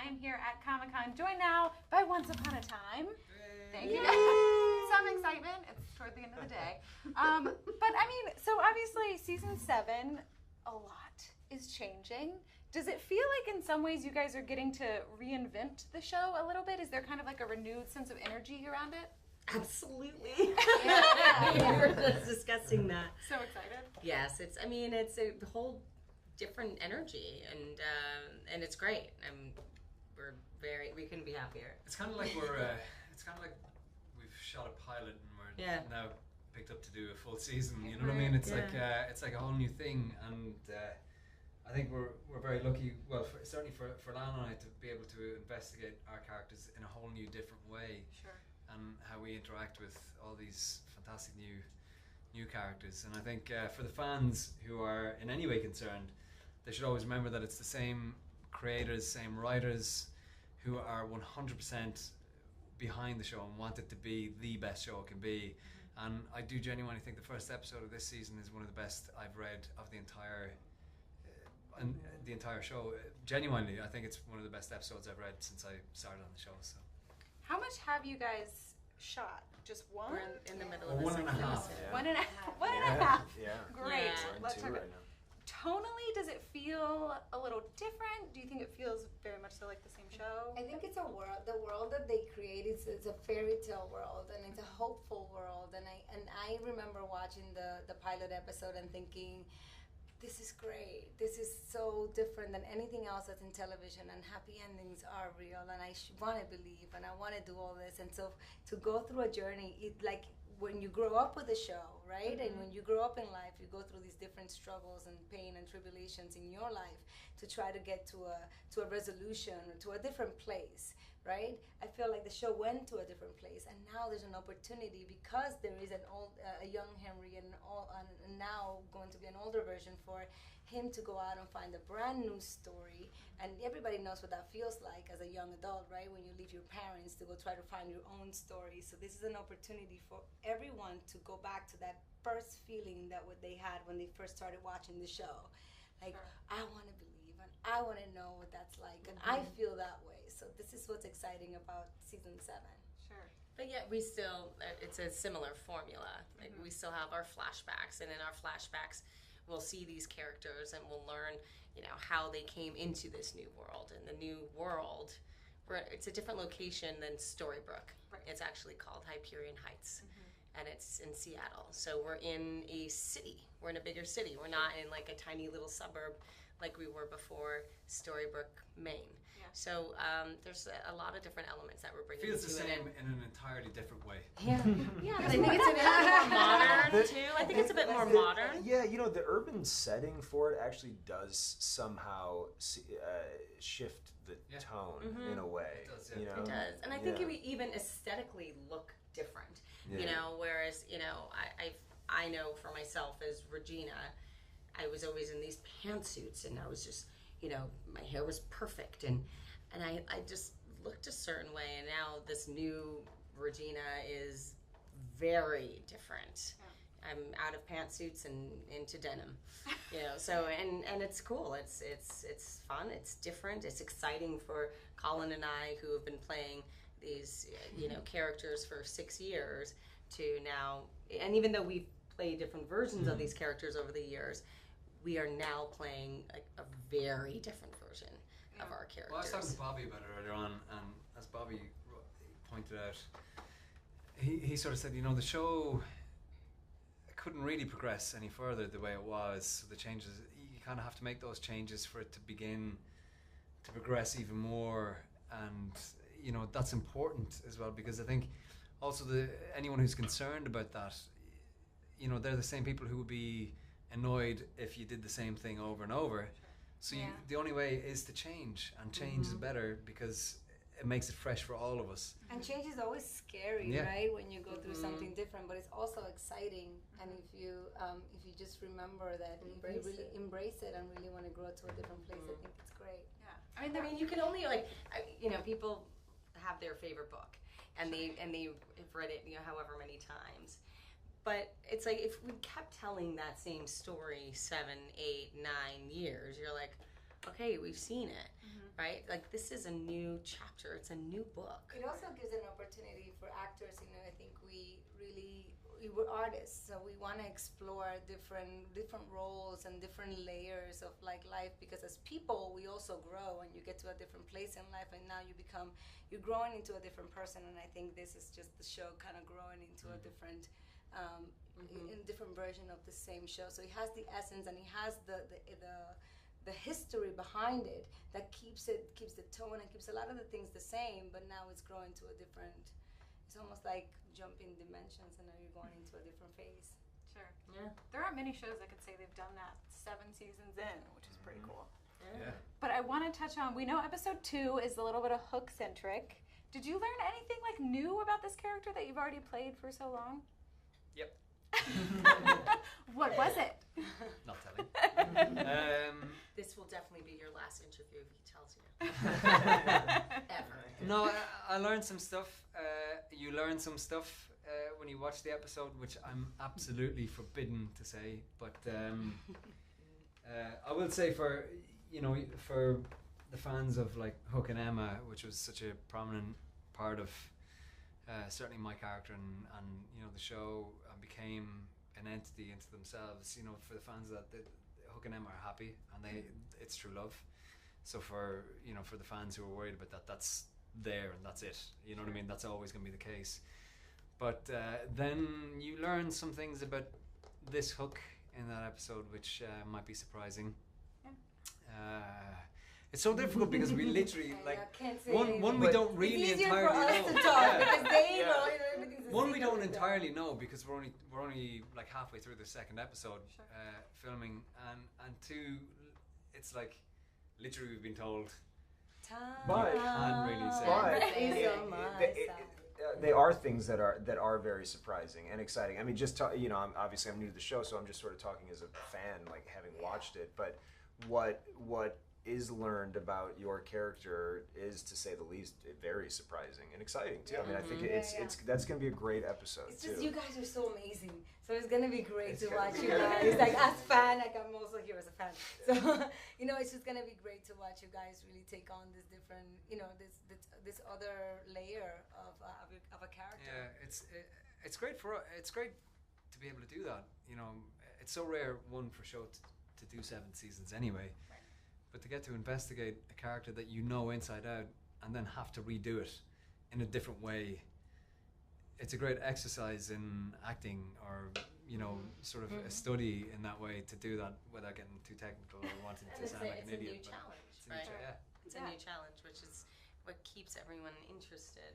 I am here at Comic-Con, joined now by Once Upon a Time. Thank you. Some excitement. It's toward the end of the day. But I mean, so obviously season 7, a lot is changing. Does it feel like in some ways you guys are getting to reinvent the show a little bit? Is there kind of like a renewed sense of energy around it? Absolutely. We were just discussing that. So excited. Yes, it's a whole different energy, and it's great. We couldn't be happier. It's kind of like we've shot a pilot and we're now picked up to do a full season. You know what I mean? It's like a whole new thing, and I think we're very lucky. Well, certainly for Lan and I to be able to investigate our characters in a whole new, different way. Sure. And how we interact with all these fantastic new characters. And I think for the fans who are in any way concerned, they should always remember that it's the same creators, same writers who are 100% behind the show and want it to be the best show it can be. And I do genuinely think the first episode of this season is one of the best I've read of the entire show. Genuinely, I think it's one of the best episodes I've read since I started on the show. So. How much have you guys shot? Just one? We're in the middle of the 1.5. Yeah. 1.5. Yeah. Great. Yeah. Let's talk Right about. now. Tonally, does it feel a little different? Do you think it feels very much so like the same show? I think it's a world. The world that they create is a fairy tale world, and it's a hopeful world. And I remember watching the pilot episode and thinking, this is great. This is so different than anything else that's in television, and happy endings are real, and I want to believe, and I want to do all this. And so to go through a journey, it like when you grow up with a show, right? And when you grow up in life, you go through these different struggles and pain and tribulations in your life to try to get to a resolution or to a different place, right? I feel like the show went to a different place, and now there's an opportunity because there is a young Henry and now going to be an older version for him to go out and find a brand new story. And everybody knows what that feels like as a young adult, right? When you leave your parents to go try to find your own story. So this is an opportunity for everyone to go back to that first feeling that what they had when they first started watching the show. Like, I want to believe and I want to know what that's like. And I feel that way. So this is what's exciting about season 7. Sure. But yet we still, it's a similar formula. Like we still have our flashbacks, and in our flashbacks, we'll see these characters and we'll learn, how they came into this new world. And the new world, it's a different location than Storybrooke. Right. It's actually called Hyperion Heights, and it's in Seattle. So we're in a city. We're in a bigger city. We're not in like a tiny little suburb like we were before Storybrooke, Maine. Yeah. So there's a lot of different elements that we're bringing. Feels the to it. same in an entirely different way. Yeah, yeah. But I think it's a bit more modern too. I think it's a bit more modern. Yeah, the urban setting for it actually does somehow shift the tone in a way. It does, yeah. It does, and I think it would even aesthetically look different. Whereas I know for myself as Regina, I was always in these pantsuits, and I was just, my hair was perfect, and I just looked a certain way, and now this new Regina is very different. Yeah. I'm out of pantsuits and into denim, So and it's cool. It's fun. It's different. It's exciting for Colin and I, who have been playing these characters for 6 years, to now. And even though we've played different versions of these characters over the years, we are now playing a very different version of our characters. Well, I was talking to Bobby about it earlier on, and as Bobby pointed out, he sort of said, the show couldn't really progress any further the way it was. So the changes, you kind of have to make those changes for it to begin to progress even more, and that's important as well, because I think also anyone who's concerned about that, they're the same people who would be annoyed if you did the same thing over and over. So the only way is to change, and change is better because it makes it fresh for all of us. And change is always scary, right? When you go through something different, but it's also exciting. And if you just remember that you really embrace it and really want to grow to a different place, I think it's great. Yeah. I mean, you can only people have their favorite book, and they've read it, however many times. But it's like, if we kept telling that same story 7, 8, 9 years, you're like, okay, we've seen it, right? Like, this is a new chapter. It's a new book. It also gives an opportunity for actors. I think we're artists, so we want to explore different roles and different layers of like life, because as people we also grow and you get to a different place in life, and now you're growing into a different person. And I think this is just the show kind of growing into a different in different version of the same show. So it has the essence and it has the history behind it that keeps the tone and keeps a lot of the things the same, but now it's growing to a different, it's almost like jumping dimensions, and now you're going into a different phase. Sure. Yeah. There aren't many shows that could say they've done that 7 seasons in, which is pretty cool. Yeah. But I want to touch on, we know episode 2 is a little bit of Hook-centric. Did you learn anything like new about this character that you've already played for so long? Yep. What was it? Not telling. This will definitely be your last interview if he tells you. Ever. No, I learned some stuff. You learn some stuff when you watch the episode, which I'm absolutely forbidden to say. But I will say for the fans of like Hook and Emma, which was such a prominent part of certainly my character and the show, became an entity into themselves. For the fans that Hook and Emma are happy and it's true love. So for the fans who are worried about that, that's there and that's it. You know what I mean? That's always going to be the case. But then you learn some things about this Hook in that episode, which might be surprising. Yeah. It's so difficult because we literally one we But don't really it's easier entirely for us know. to talk Yeah. because they know everything's a One, we secret don't with them. entirely know because we're only like halfway through the second episode Sure. filming, and 2, it's like literally we've been told. But- Can't really say. But It's on my side. they are things that are very surprising and exciting. I mean, obviously I'm new to the show, so I'm just sort of talking as a fan, like having watched it. But what is learned about your character is, to say the least, very surprising and exciting too. I mean, I think that's going to be a great episode It's too. just, you guys are so amazing. So it's gonna be great It's to gonna watch be you great. guys. Like as fan, like I'm also here as a fan. So it's just gonna be great to watch you guys really take on this different, this other layer of a character. Yeah, it's great it's great to be able to do that. It's so rare, one, for a show to do 7 seasons anyway. Right. But to get to investigate a character that you know inside out and then have to redo it in a different way, it's a great exercise in acting, or sort of a study in that way, to do that without getting too technical or wanting And to sound like an it's a idiot. new but challenge, it's a new right? yeah. It's a new challenge, which is what keeps everyone interested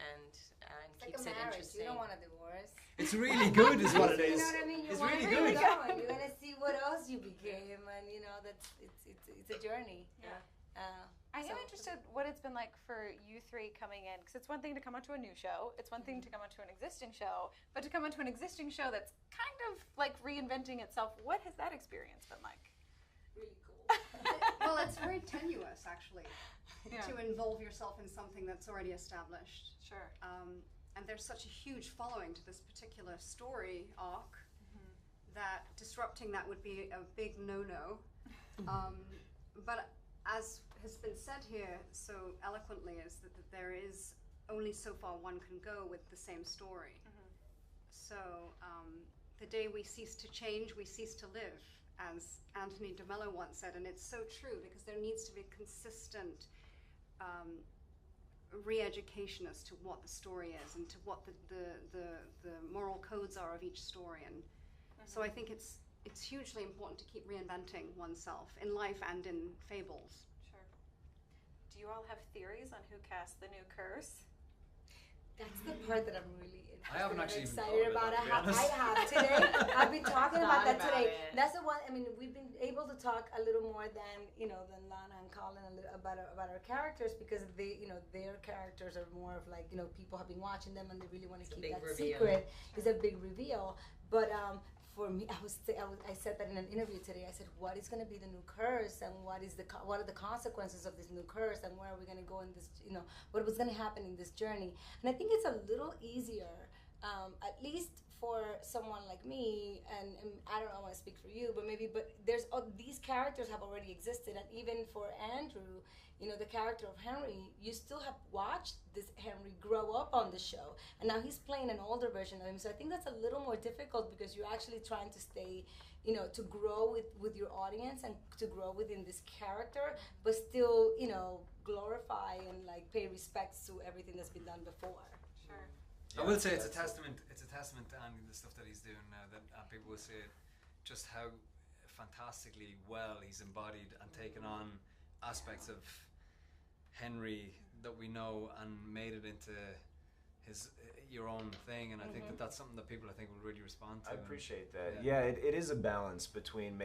and It's like keeps a it marriage. interesting. You don't want a divorce. It's really good, is what it You is. know what I mean? You It's wanna really keep good. going. You're gonna see what else you became, and that's it's a journey. Yeah. Uh, I am So- interested what it's been like for you 3 coming in, because it's one thing to come onto a new show, it's one thing to come onto an existing show, but to come onto an existing show that's kind of like reinventing itself, what has that experience been like? really cool. Well, it's very tenuous, actually, Yeah. to involve yourself in something that's already established. Sure. And there's such a huge following to this particular story arc that disrupting that would be a big no-no. But as has been said here so eloquently, is that there is only so far one can go with the same story. So the day we cease to change, we cease to live, as Anthony DeMello once said, and it's so true, because there needs to be consistent re-education as to what the story is and to what the moral codes are of each story. And so I think it's hugely important to keep reinventing oneself in life and in fables. Sure. Do you all have theories on who cast the new curse? That's the part that I'm really I haven't actually even excited thought about. about that, to be I honest. have today. I've been talking about that Thought today. about it. That's the one. I mean, we've been able to talk a little more than Lana and Colin about our characters, because their characters are more of like, people have been watching them and they really want to It's a keep big that reveal. secret. It's a big reveal, but for me, I said that in an interview today. I said, what is going to be the new curse, and what are the consequences of this new curse, and where are we going to go in this, what was going to happen in this journey? And I think it's a little easier, at least for someone like me, and I don't want to speak for you, but there's these characters have already existed, and even for Andrew, you know, the character of Henry, you still have watched this Henry grow up on the show, and now he's playing an older version of him. So I think that's a little more difficult because you're actually trying to stay, you know, to grow with your audience and to grow within this character, but still, you know, glorify and like pay respects to everything that's been done before. Sure. I will say it's a testament. It's a testament to Andy, the stuff that he's doing now. That people will say just how fantastically well he's embodied and taken on aspects of Henry that we know and made it into your own thing. And I think that's something that people, I think, will really respond to. I appreciate that. Yeah, it is a balance between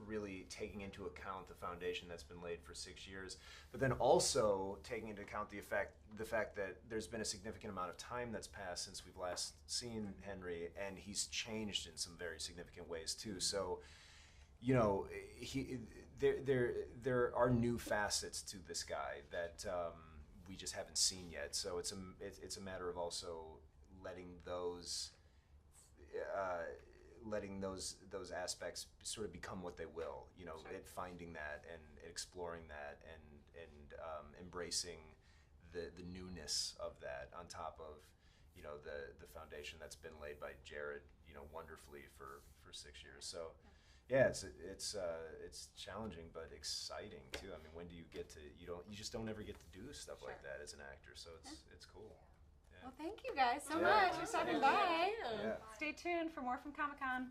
really taking into account the foundation that's been laid for 6 years, but then also taking into account the fact that there's been a significant amount of time that's passed since we've last seen Henry, and he's changed in some very significant ways too. So, you know, there are new facets to this guy that we just haven't seen yet. So it's a matter of also letting those aspects sort of become what they will. You know, finding that and exploring that and embracing the newness of that on top of, you know, the foundation that's been laid by Jared, you know, wonderfully for 6 years. So. Yeah, it's challenging but exciting too. I mean, when do you get to you just don't ever get to do stuff like that as an actor. So it's cool. Yeah. Well, thank you guys so much for stopping by. Yeah. Stay tuned for more from Comic-Con.